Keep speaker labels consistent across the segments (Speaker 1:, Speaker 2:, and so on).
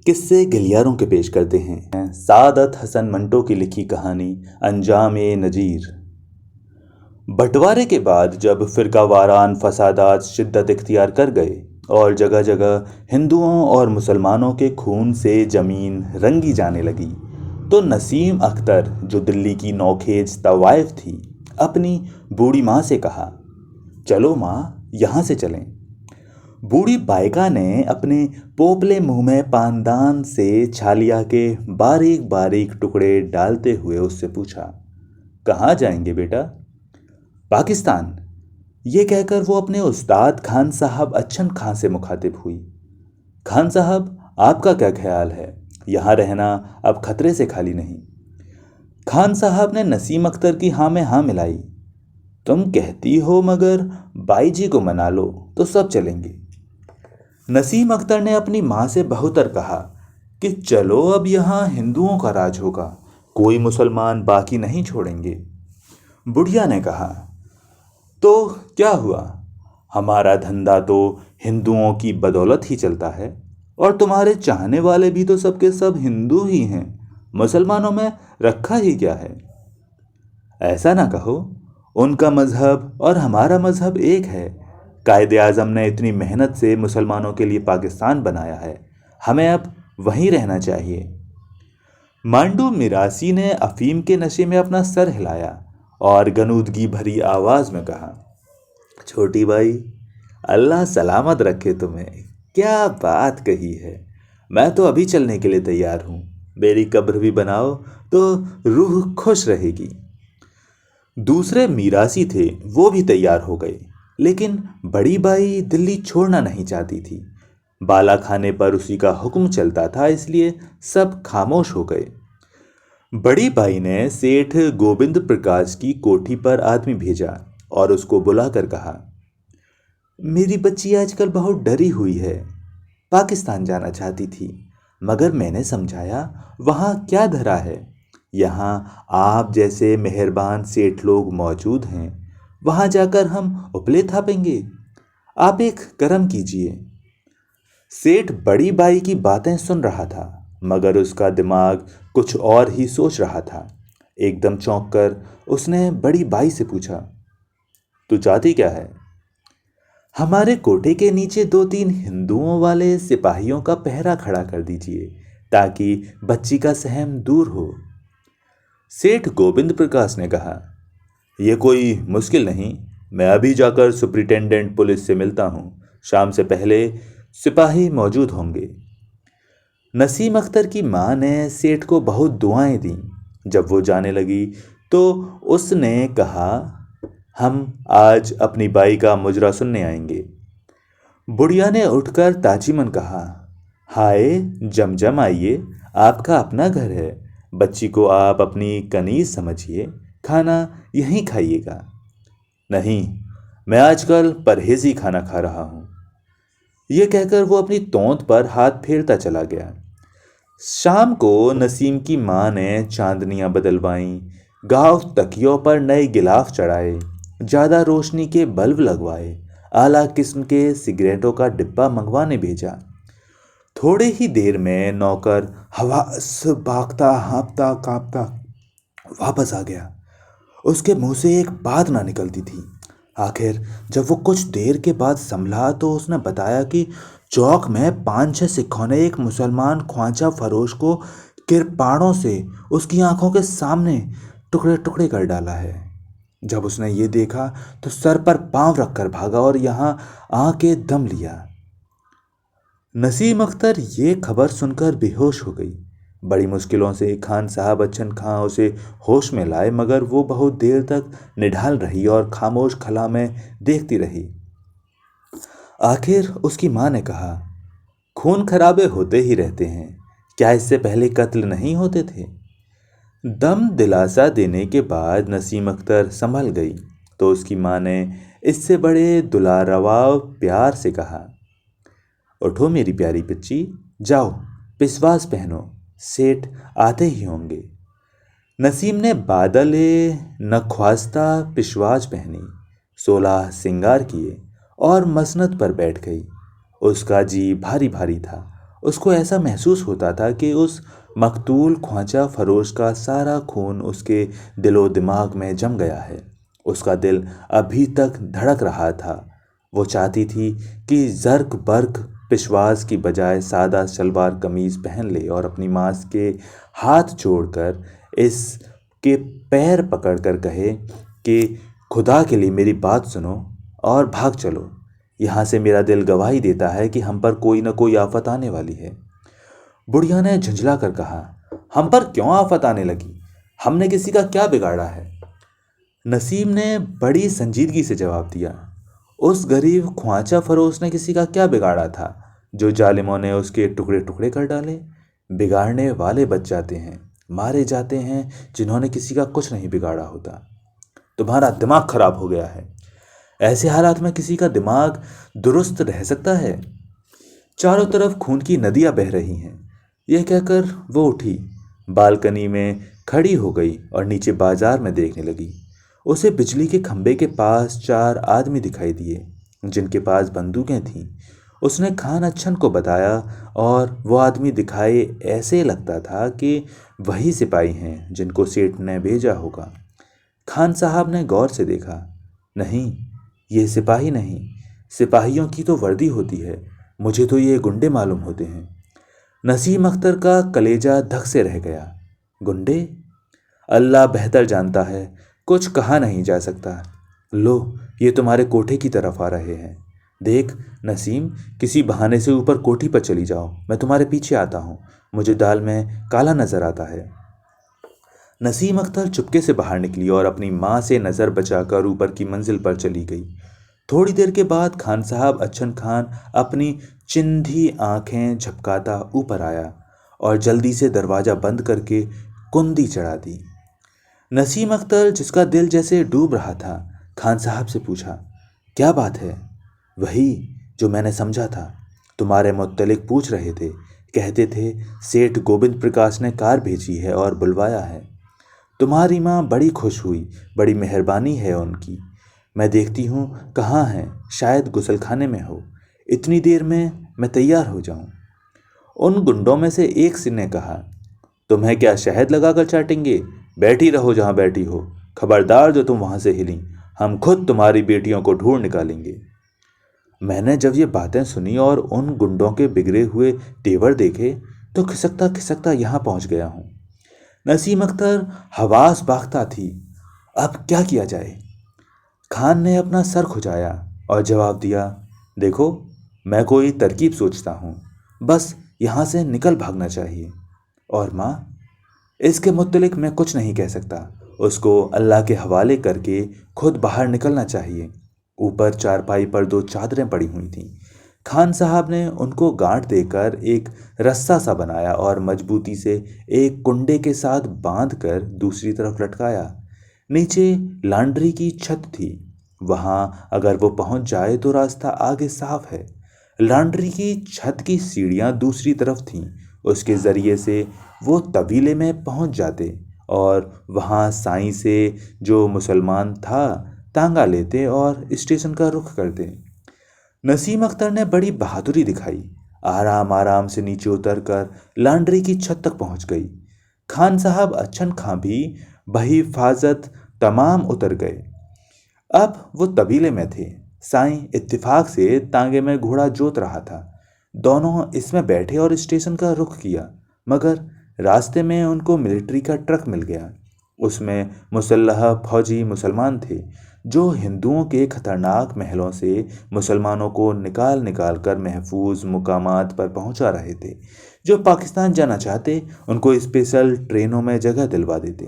Speaker 1: किस्से गिलियारों के पेश करते हैं सादत हसन मंटो की लिखी कहानी अंजाम ए नजीर। बंटवारे के बाद जब फिरकावारान फसादात शिद्दत इख्तियार कर गए और जगह जगह हिंदुओं और मुसलमानों के खून से ज़मीन रंगी जाने लगी, तो नसीम अख्तर, जो दिल्ली की नौखेज तवाइफ थी, अपनी बूढ़ी माँ से कहा, चलो माँ, यहाँ से चलें। बूढ़ी बाइका ने अपने पोपले मुंह में पानदान से छालिया के बारीक बारीक टुकड़े डालते हुए उससे पूछा, कहाँ जाएंगे बेटा? पाकिस्तान। ये कहकर वो अपने उस्ताद खान साहब अच्छन खां से मुखातिब हुई। खान साहब, आपका क्या ख्याल है? यहाँ रहना अब खतरे से खाली नहीं। खान साहब ने नसीम अख्तर की हाँ में हाँ मिलाई। तुम कहती हो, मगर बाई जी को मना लो तो सब चलेंगे। नसीम अख्तर ने अपनी माँ से बहुतर कहा कि चलो, अब यहाँ हिंदुओं का राज होगा, कोई मुसलमान बाकी नहीं छोड़ेंगे। बुढ़िया ने कहा, तो क्या हुआ? हमारा धंधा तो हिंदुओं की बदौलत ही चलता है, और तुम्हारे चाहने वाले भी तो सबके सब हिंदू ही हैं। मुसलमानों में रखा ही क्या है? ऐसा ना कहो, उनका मजहब और हमारा मजहब एक है। कायदे आज़म ने इतनी मेहनत से मुसलमानों के लिए पाकिस्तान बनाया है, हमें अब वहीं रहना चाहिए। मांडू मिरासी ने अफीम के नशे में अपना सर हिलाया और गनूदगी भरी आवाज में कहा, छोटी भाई, अल्लाह सलामत रखे तुम्हें। क्या बात कही है। मैं तो अभी चलने के लिए तैयार हूं। मेरी कब्र भी बनाओ तो रूह खुश रहेगी। दूसरे मीरासी थे, वो भी तैयार हो गए, लेकिन बड़ी बाई दिल्ली छोड़ना नहीं चाहती थी। बाला खाने पर उसी का हुक्म चलता था, इसलिए सब खामोश हो गए। बड़ी बाई ने सेठ गोविंद प्रकाश की कोठी पर आदमी भेजा और उसको बुलाकर कहा, मेरी बच्ची आजकल बहुत डरी हुई है। पाकिस्तान जाना चाहती थी, मगर मैंने समझाया वहाँ क्या धरा है। यहाँ आप जैसे मेहरबान सेठ लोग मौजूद हैं, वहाँ जाकर हम उपले थापेंगे। आप एक कर्म कीजिए। सेठ बड़ी बाई की बातें सुन रहा था, मगर उसका दिमाग कुछ और ही सोच रहा था। एकदम चौंक कर उसने बड़ी बाई से पूछा, तू चाहती क्या है? हमारे कोठे के नीचे 2-3 हिंदुओं वाले सिपाहियों का पहरा खड़ा कर दीजिए, ताकि बच्ची का सहम दूर हो। सेठ गोविंद प्रकाश ने कहा, यह कोई मुश्किल नहीं। मैं अभी जाकर सुप्रिटेंडेंट पुलिस से मिलता हूँ। शाम से पहले सिपाही मौजूद होंगे। नसीम अख्तर की माँ ने सेठ को बहुत दुआएं दी। जब वो जाने लगी तो उसने कहा, हम आज अपनी बाई का मुजरा सुनने आएंगे। बुढ़िया ने उठकर ताजीमन कहा, हाय जमजम, आइए, आपका अपना घर है। बच्ची को आप अपनी कनीज समझिए, खाना यहीं खाइएगा। नहीं, मैं आजकल परहेजी खाना खा रहा हूं। यह कहकर वो अपनी तोंद पर हाथ फेरता चला गया। शाम को नसीम की माँ ने चांदनियां बदलवाईं, गाँव तकियों पर नए गिलाफ चढ़ाए, ज़्यादा रोशनी के बल्ब लगवाए, आला किस्म के सिगरेटों का डिब्बा मंगवाने भेजा। थोड़े ही देर में नौकर हवास भागता हाँफता कांपता वापस आ गया। उसके मुंह से एक बात ना निकलती थी। आखिर जब वो कुछ देर के बाद संभला तो उसने बताया कि चौक में 5-6 सिखों ने एक मुसलमान ख्वाजा फरोश को किरपाणों से उसकी आंखों के सामने टुकड़े टुकड़े कर डाला है। जब उसने ये देखा तो सर पर पांव रखकर भागा और यहाँ आके दम लिया। नसीम अख्तर ये खबर सुनकर बेहोश हो गई। बड़ी मुश्किलों से खान साहब अच्छन खां उसे होश में लाए, मगर वो बहुत देर तक निढाल रही और खामोश खला में देखती रही। आखिर उसकी माँ ने कहा, खून खराबे होते ही रहते हैं, क्या इससे पहले कत्ल नहीं होते थे? दम दिलासा देने के बाद नसीम अख्तर संभल गई तो उसकी माँ ने इससे बड़े दुलारवा प्यार से कहा, उठो मेरी प्यारी बच्ची, जाओ पिसवास पहनो, सेठ आते ही होंगे। नसीम ने बादले नख्वास्ता पिशवाज पहनी, 16 सिंगार किए और मसनद पर बैठ गई। उसका जी भारी भारी था। उसको ऐसा महसूस होता था कि उस मकतूल ख्वाजा फरोश का सारा खून उसके दिलो दिमाग में जम गया है। उसका दिल अभी तक धड़क रहा था। वो चाहती थी कि जर्क बर्क पिशवास की बजाय सादा सलवार कमीज पहन ले और अपनी माँ के हाथ जोड़कर इसके पैर पकड़कर कहे कि खुदा के लिए मेरी बात सुनो और भाग चलो। यहाँ से मेरा दिल गवाही देता है कि हम पर कोई ना कोई आफत आने वाली है। बुढ़िया ने झुंझला कर कहा, हम पर क्यों आफत आने लगी? हमने किसी का क्या बिगाड़ा है? नसीम ने बड़ी संजीदगी से जवाब दिया, उस गरीब ख्वाजा फरोश ने किसी का क्या बिगाड़ा था जो जालिमों ने उसके टुकड़े टुकड़े कर डाले? बिगाड़ने वाले बच जाते हैं, मारे जाते हैं जिन्होंने किसी का कुछ नहीं बिगाड़ा होता। तुम्हारा दिमाग खराब हो गया है। ऐसे हालात में किसी का दिमाग दुरुस्त रह सकता है? चारों तरफ खून की नदियां बह रही हैं। यह कहकर वो उठी, बालकनी में खड़ी हो गई और नीचे बाजार में देखने लगी। उसे बिजली के खंभे के पास 4 आदमी दिखाई दिए जिनके पास बंदूकें थीं। उसने खान अच्छन को बताया और वो आदमी दिखाए ऐसे लगता था कि वही सिपाही हैं जिनको सेठ ने भेजा होगा। खान साहब ने गौर से देखा, नहीं, ये सिपाही नहीं, सिपाहियों की तो वर्दी होती है, मुझे तो ये गुंडे मालूम होते हैं। नसीम अख्तर का कलेजा धक से रह गया। गुंडे? अल्लाह बेहतर जानता है, कुछ कहा नहीं जा सकता। लो, ये तुम्हारे कोठे की तरफ आ रहे हैं। देख नसीम, किसी बहाने से ऊपर कोठी पर चली जाओ, मैं तुम्हारे पीछे आता हूँ। मुझे दाल में काला नजर आता है। नसीम अख्तर चुपके से बाहर निकली और अपनी माँ से नज़र बचाकर ऊपर की मंजिल पर चली गई। थोड़ी देर के बाद खान साहब अच्छन खान अपनी चिंधी आंखें झपकाता ऊपर आया और जल्दी से दरवाज़ा बंद करके कुंदी चढ़ा दी। नसीम अख्तर, जिसका दिल जैसे डूब रहा था, खान साहब से पूछा, क्या बात है? वही जो मैंने समझा था, तुम्हारे मुत्तलिक पूछ रहे थे, कहते थे सेठ गोविंद प्रकाश ने कार भेजी है और बुलवाया है। तुम्हारी माँ बड़ी खुश हुई, बड़ी मेहरबानी है उनकी। मैं देखती हूँ कहाँ है, शायद गुसलखाने में हो। इतनी देर में मैं तैयार हो जाऊँ। उन गुंडों में से एक ने कहा, तुम्हें क्या शहद लगाकर चाटेंगे? बैठी रहो जहाँ बैठी हो। खबरदार जो तुम वहाँ से हिली, हम खुद तुम्हारी बेटियों को ढूंढ निकालेंगे। मैंने जब ये बातें सुनी और उन गुंडों के बिगड़े हुए तेवर देखे तो खिसकता खिसकता यहाँ पहुँच गया हूँ। नसीम अख्तर हवास बाख्ता थी। अब क्या किया जाए? खान ने अपना सर खुजाया और जवाब दिया, देखो, मैं कोई तरकीब सोचता हूँ, बस यहाँ से निकल भागना चाहिए। और माँ? इसके मुत्तलिक मैं कुछ नहीं कह सकता। उसको अल्लाह के हवाले करके खुद बाहर निकलना चाहिए। ऊपर चारपाई पर 2 चादरें पड़ी हुई थीं। खान साहब ने उनको गांठ देकर एक रस्सा सा बनाया और मजबूती से एक कुंडे के साथ बांधकर दूसरी तरफ लटकाया। नीचे लॉन्ड्री की छत थी, वहां अगर वो पहुंच जाए तो रास्ता आगे साफ है। लॉन्ड्री की छत की सीढ़ियां दूसरी तरफ थीं, उसके जरिए से वो तवीले में पहुंच जाते और वहां साईं से, जो मुसलमान था, तांगा लेते और स्टेशन का रुख करते। नसीम अख्तर ने बड़ी बहादुरी दिखाई, आराम आराम से नीचे उतरकर लॉन्ड्री की छत तक पहुंच गई। खान साहब अच्छन खां भी बहिफाजत तमाम उतर गए। अब वो तबीले में थे। साईं इत्तिफाक से तांगे में घोड़ा जोत रहा था। दोनों इसमें बैठे और स्टेशन का रुख किया, मगर रास्ते में उनको मिलिट्री का ट्रक मिल गया। उसमें मुसल्लह फौजी मुसलमान थे जो हिंदुओं के खतरनाक महलों से मुसलमानों को निकाल निकाल कर महफूज मुकामात पर पहुंचा रहे थे। जो पाकिस्तान जाना चाहते उनको स्पेशल ट्रेनों में जगह दिलवा देते।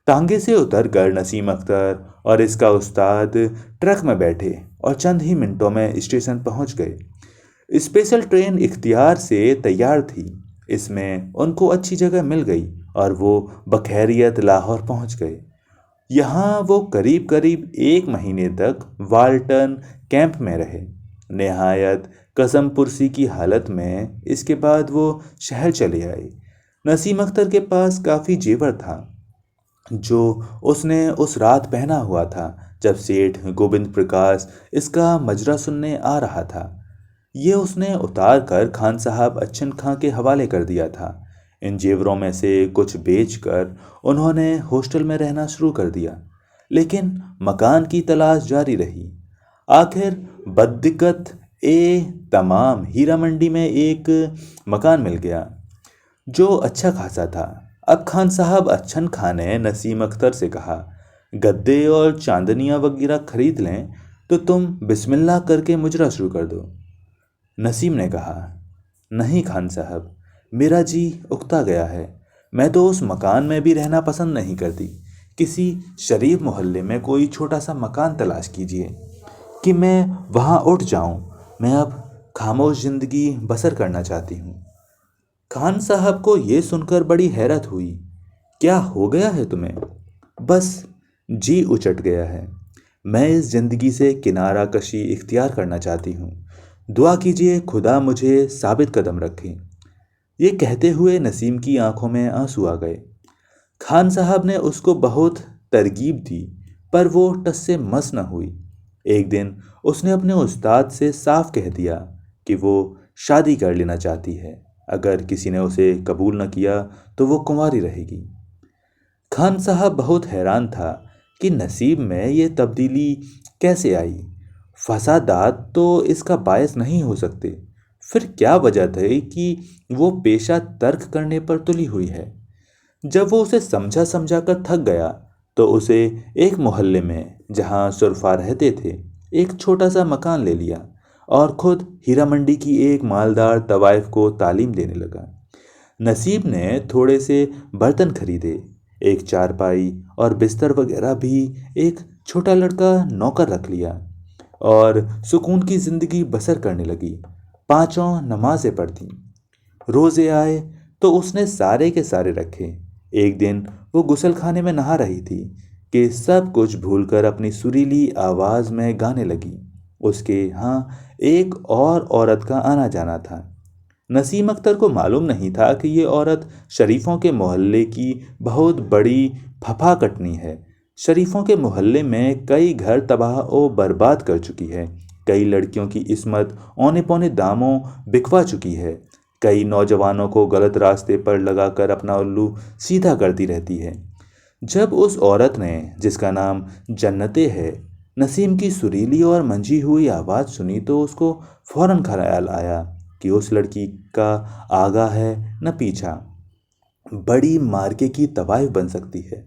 Speaker 1: तांगे से उतर कर नसीम अख्तर और इसका उस्ताद ट्रक में बैठे और चंद ही मिनटों में स्टेशन पहुंच गए। स्पेशल ट्रेन इख्तियार से तैयार थी। इसमें उनको अच्छी जगह मिल गई और वो बखैरियत लाहौर पहुंच गए। यहाँ वो करीब करीब 1 महीने तक वाल्टन कैंप में रहे, निहायत कसम पुरसी की हालत में। इसके बाद वो शहर चले आए। नसीम अख्तर के पास काफ़ी जेवर था जो उसने उस रात पहना हुआ था जब सेठ गोविंद प्रकाश इसका मजरा सुनने आ रहा था। ये उसने उतार कर खान साहब अच्छन खां के हवाले कर दिया था। इन जेवरों में से कुछ बेचकर उन्होंने हॉस्टल में रहना शुरू कर दिया, लेकिन मकान की तलाश जारी रही। आखिर बद्दिक्कत ए तमाम हीरा मंडी में एक मकान मिल गया जो अच्छा खासा था। अब खान साहब अच्छन खां ने नसीम अख्तर से कहा, गद्दे और चांदनियाँ वगैरह खरीद लें तो तुम बिस्मिल्लाह करके मुजरा शुरू कर दो। नसीम ने कहा, नहीं खान साहब, मेरा जी उकता गया है। मैं तो उस मकान में भी रहना पसंद नहीं करती। किसी शरीफ मोहल्ले में कोई छोटा सा मकान तलाश कीजिए कि मैं वहाँ उठ जाऊँ। मैं अब खामोश जिंदगी बसर करना चाहती हूँ। खान साहब को ये सुनकर बड़ी हैरत हुई। क्या हो गया है तुम्हें? बस जी उचट गया है। मैं इस जिंदगी से किनारा कशी इख्तियार करना चाहती हूँ। दुआ कीजिए खुदा मुझे साबित कदम रखे। ये कहते हुए नसीम की आंखों में आंसू आ गए। खान साहब ने उसको बहुत तरगीब दी, पर वो टस से मस न हुई। एक दिन उसने अपने उस्ताद से साफ कह दिया कि वो शादी कर लेना चाहती है। अगर किसी ने उसे कबूल न किया तो वो कुंवारी रहेगी। खान साहब बहुत हैरान था कि नसीब में ये तब्दीली कैसे आई। फसादात तो इसका बायस नहीं हो सकते। फिर क्या वजह थी कि वो पेशा तर्क करने पर तुली हुई है? जब वो उसे समझा समझा कर थक गया तो उसे एक मोहल्ले में, जहाँ सुरफा रहते थे, एक छोटा सा मकान ले लिया और खुद हीरा मंडी की एक मालदार तवाइफ को तालीम देने लगा। नसीब ने थोड़े से बर्तन खरीदे, एक चारपाई और बिस्तर वगैरह भी। एक छोटा लड़का नौकर रख लिया और सुकून की जिंदगी बसर करने लगी। पांचों नमाजें पढ़ती, रोजे आए तो उसने सारे के सारे रखे। एक दिन वो गुसल खाने में नहा रही थी कि सब कुछ भूलकर अपनी सुरीली आवाज में गाने लगी। उसके यहाँ एक और औरत का आना जाना था। नसीम अख्तर को मालूम नहीं था कि ये औरत शरीफों के मोहल्ले की बहुत बड़ी फफा कटनी है। शरीफों के मोहल्ले में कई घर तबाह और बर्बाद कर चुकी है। कई लड़कियों की इस्मत औने पौने दामों बिकवा चुकी है। कई नौजवानों को गलत रास्ते पर लगाकर अपना उल्लू सीधा करती रहती है। जब उस औरत ने, जिसका नाम जन्नते है, नसीम की सुरीली और मंझी हुई आवाज़ सुनी तो उसको फौरन ख्याल आया कि उस लड़की का आगा है न पीछा, बड़ी मार्के की तवाइफ बन सकती है।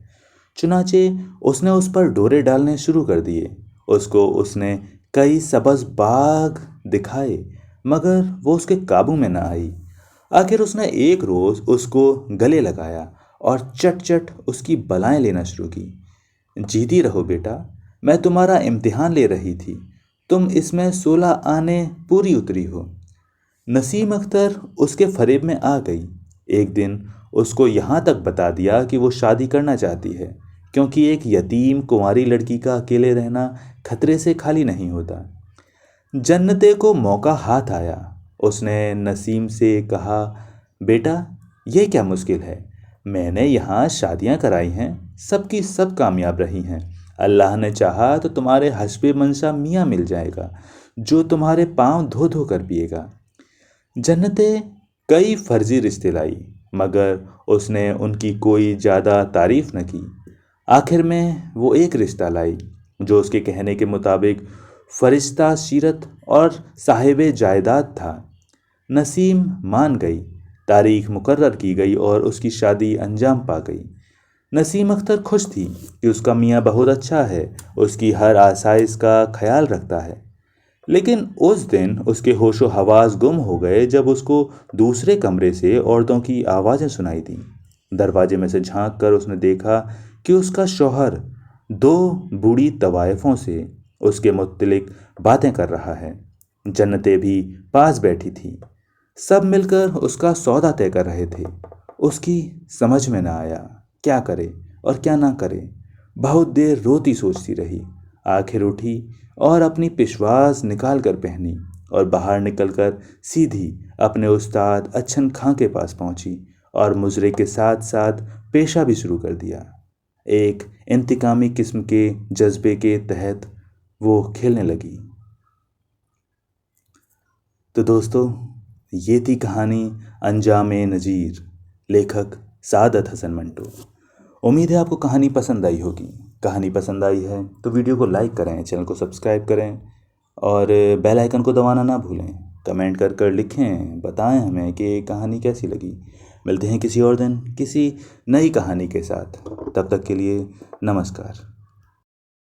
Speaker 1: चुनाचे उसने उस पर डोरे डालने शुरू कर दिए। उसको उसने कई सबज बाग दिखाए, मगर वो उसके काबू में ना आई। आखिर उसने एक रोज उसको गले लगाया और चट चट उसकी बलाएं लेना शुरू की। जीती रहो बेटा, मैं तुम्हारा इम्तिहान ले रही थी। तुम इसमें 16 आने पूरी उतरी हो। नसीम अख्तर उसके फरेब में आ गई। एक दिन उसको यहाँ तक बता दिया कि वो शादी करना चाहती है, क्योंकि एक यतीम कुंवारी लड़की का अकेले रहना खतरे से खाली नहीं होता। जन्नते को मौका हाथ आया। उसने नसीम से कहा, बेटा, ये क्या मुश्किल है? मैंने यहाँ शादियाँ कराई हैं, सबकी सब कामयाब रही हैं। अल्लाह ने चाहा तो तुम्हारे हस्बे मंशा मियाँ मिल जाएगा जो तुम्हारे पाँव धो धो कर पिएगा। जन्नते कई फर्जी रिश्ते लाई, मगर उसने उनकी कोई ज़्यादा तारीफ न की। आखिर में वो एक रिश्ता लाई जो उसके कहने के मुताबिक फरिश्ता सीरत और साहिब जायदाद था। नसीम मान गई। तारीख मुकर्रर की गई और उसकी शादी अंजाम पा गई। नसीम अख्तर खुश थी कि उसका मियाँ बहुत अच्छा है, उसकी हर आसाइश का ख्याल रखता है। लेकिन उस दिन उसके होशो हवास गुम हो गए जब उसको दूसरे कमरे से औरतों की आवाज़ें सुनाई दी। दरवाजे में से झांक कर उसने देखा कि उसका शौहर दो बूढ़ी तवाइफों से उसके मुत्तलिक बातें कर रहा है। जन्नतें भी पास बैठी थी। सब मिलकर उसका सौदा तय कर रहे थे। उसकी समझ में ना आया क्या करे और क्या ना करे। बहुत देर रोती सोचती रही। आखिर उठी और अपनी पिशवास निकाल कर पहनी और बाहर निकलकर सीधी अपने उस्ताद अच्छन खां के पास पहुंची और मुजरे के साथ साथ पेशा भी शुरू कर दिया। एक इंतकामी किस्म के जज्बे के तहत वो खेलने लगी। तो दोस्तों, ये थी कहानी अंजामे नज़ीर, लेखक सादत हसन मंटो। उम्मीद है आपको कहानी पसंद आई होगी। कहानी पसंद आई है तो वीडियो को लाइक करें, चैनल को सब्सक्राइब करें और बेल आइकन को दबाना ना भूलें। कमेंट कर लिखें, बताएं हमें कि कहानी कैसी लगी। मिलते हैं किसी और दिन किसी नई कहानी के साथ। तब तक के लिए नमस्कार।